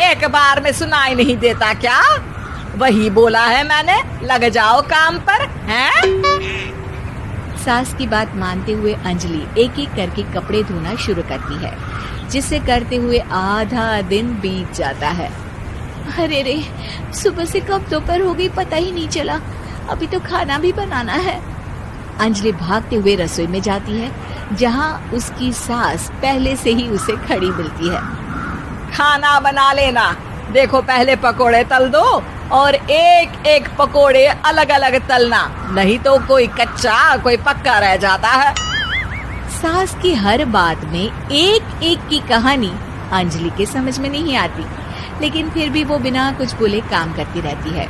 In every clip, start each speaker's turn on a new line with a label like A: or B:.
A: एक बार में सुनाई नहीं देता क्या? वही बोला है मैंने, लग जाओ काम पर, हैं?
B: सास की बात मानते हुए अंजलि एक एक करके कपड़े धोना शुरू करती है, जिसे करते हुए आधा दिन बीत जाता है। अरे रे, सुबह से कब दोपहर हो गई पता ही नहीं चला, अभी तो खाना भी बनाना है। अंजलि भागते हुए रसोई में जाती है, जहां उसकी सास पहले से ही उसे खड़ी मिलती है।
A: खाना बना लेना, देखो पहले पकोड़े तल दो और एक एक पकोड़े अलग अलग तलना, नहीं तो कोई कच्चा कोई पक्का रह जाता है।
B: सास की हर बात में एक एक की कहानी अंजलि के समझ में नहीं आती, लेकिन फिर भी वो बिना कुछ बोले काम करती रहती है।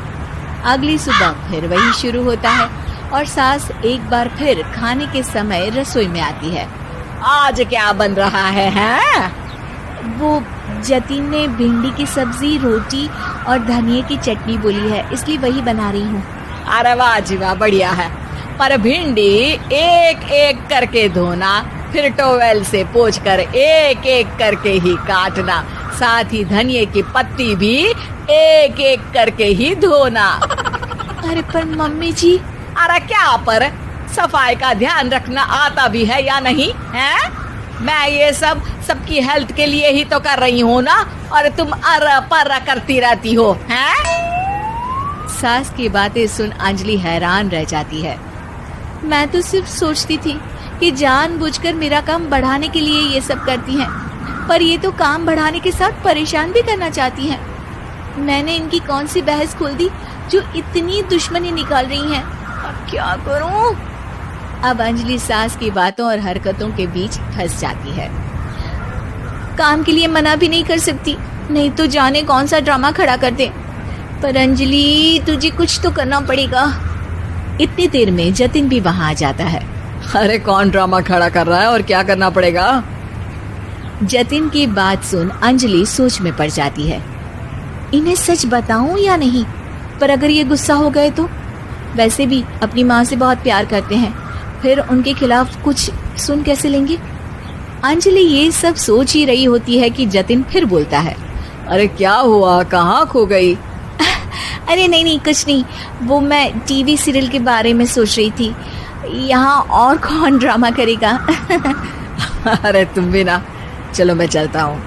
B: अगली सुबह फिर वही शुरू होता है और सास एक बार फिर खाने के समय रसोई में आती है।
A: आज क्या बन रहा है, हैं?
B: वो जतिन ने भिंडी की सब्जी, रोटी और धनिया की चटनी बोली है, इसलिए वही बना रही हूँ।
A: अरे वाह जी वाह, बढ़िया है। पर भिंडी एक एक करके धोना, फिर टोवेल से पोंछकर एक एक करके ही काटना, साथ ही धनिया की पत्ती भी एक एक करके ही धोना।
B: अरे पर मम्मी जी।
A: अरे क्या पर? सफाई का ध्यान रखना आता भी है या नहीं, हैं? मैं ये सब सबकी हेल्थ के लिए ही तो कर रही हूँ ना, और तुम अरा परा करती रहती हो, हैं?
B: सास की बातें सुन अंजलि हैरान रह जाती है। मैं तो सिर्फ सोचती थी कि जानबूझकर मेरा काम बढ़ाने के लिए ये सब करती हैं, पर ये तो काम बढ़ाने के साथ परेशान भी करना चाहती हैं। मैंने इनकी कौन सी बहस खोल दी जो इतनी दुश्मनी निकाल रही हैं? अब क्या करूं? अब अंजलि सास की बातों और हरकतों के बीच फंस जाती है। काम के लिए मना भी नहीं कर सकती, नहीं तो जाने कौन सा ड्रामा खड़ा कर दे। पर अंजलि, तुझे कुछ तो करना पड़ेगा। इतनी देर में जतिन भी वहां आ जाता है।
A: अरे कौन ड्रामा खड़ा कर रहा है और क्या करना पड़ेगा?
B: जतिन की बात सुन अंजलि सोच में पड़ जाती है। इन्हें सच बताऊं या नहीं? पर अगर ये गुस्सा हो गए तो? वैसे भी अपनी माँ से बहुत प्यार करते हैं, फिर उनके खिलाफ कुछ सुन कैसे लेंगे? अंजलि ये सब सोच ही रही होती है कि जतिन फिर बोलता है।
A: अरे क्या हुआ, कहाँ खो गई?
B: अरे नहीं कुछ नहीं, वो मैं टीवी सीरियल के बारे में सोच रही थी। यहाँ और कौन ड्रामा करेगा?
A: अरे तुम भी ना, चलो मैं चलता हूँ।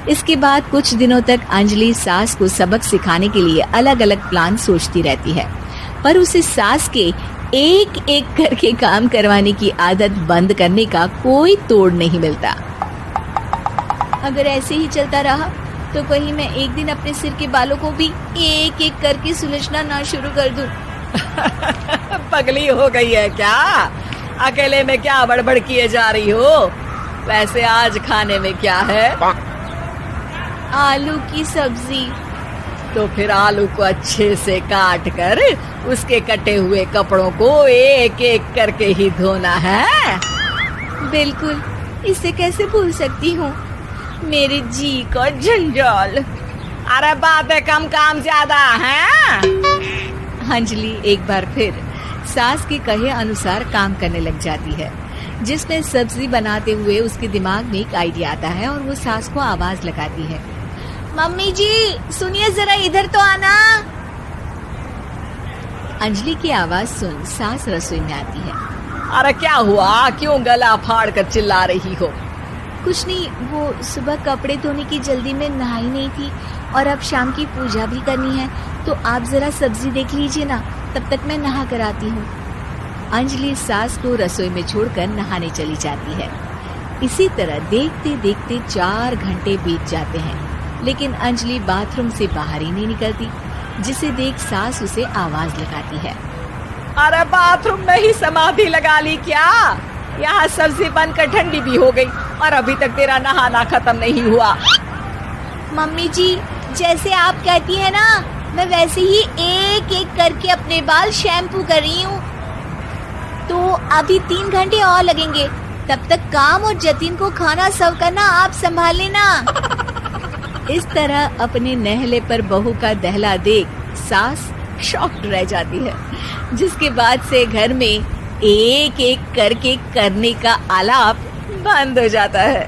B: इसके बाद कुछ दिनों तक अंजलि सास को सबक सिखाने के लिए अलग अलग प्लान सोचती रहती है, पर उसे सास के एक एक करके काम करवाने की आदत बंद करने का कोई तोड़ नहीं मिलता। अगर ऐसे ही चलता रहा तो कहीं मैं एक दिन अपने सिर के बालों को भी एक एक करके सुलझना ना शुरू कर दूं।
A: पगली हो गई है क्या? अकेले में क्या बड़बड़ किए जा रही हो? वैसे आज खाने में क्या है?
B: आलू की सब्जी।
A: तो फिर आलू को अच्छे से काट कर उसके कटे हुए कपड़ों को एक एक करके ही धोना है।
B: बिल्कुल, इसे कैसे भूल सकती हूँ? मेरे जी का जंजाल।
A: अरे बातें कम काम ज्यादा हैं।
B: अंजलि एक बार फिर सास के कहे अनुसार काम करने लग जाती है, जिसमें सब्जी बनाते हुए उसके दिमाग में एक आइडिया आता है और वो सास को आवाज लगाती है। मम्मी जी सुनिए, जरा इधर तो आना। अंजलि की आवाज सुन सास रसोई में आती है।
A: अरे क्या हुआ, क्यों गला फाड़ कर चिल्ला रही हो?
B: कुछ नहीं, वो सुबह कपड़े धोने की जल्दी में नहाई नहीं थी और अब शाम की पूजा भी करनी है, तो आप जरा सब्जी देख लीजिए ना, तब तक मैं नहा कर आती हूँ। अंजलि सास को रसोई में छोड़कर नहाने चली जाती है। इसी तरह देखते देखते 4 घंटे बीत जाते हैं, लेकिन अंजलि बाथरूम से बाहर ही नहीं निकलती, जिसे देख सास उसे आवाज लगाती है।
A: अरे बाथरूम में ही समाधि लगा ली क्या? यहाँ सब्जी बनकर ठंडी भी हो गई और अभी तक तेरा नहाना खत्म नहीं हुआ।
B: मम्मी जी जैसे आप कहती हैं ना, मैं वैसे ही एक एक करके अपने बाल शैम्पू कर रही हूँ। तो अभी 3 घंटे और लगेंगे, तब तक काम और जतिन को खाना सर्व करना आप संभाल लेना। इस तरह अपने नहले पर बहू का दहला देख सास शॉक्ड रह जाती है, जिसके बाद से घर में एक एक करके करने का आलाप बंद हो जाता है।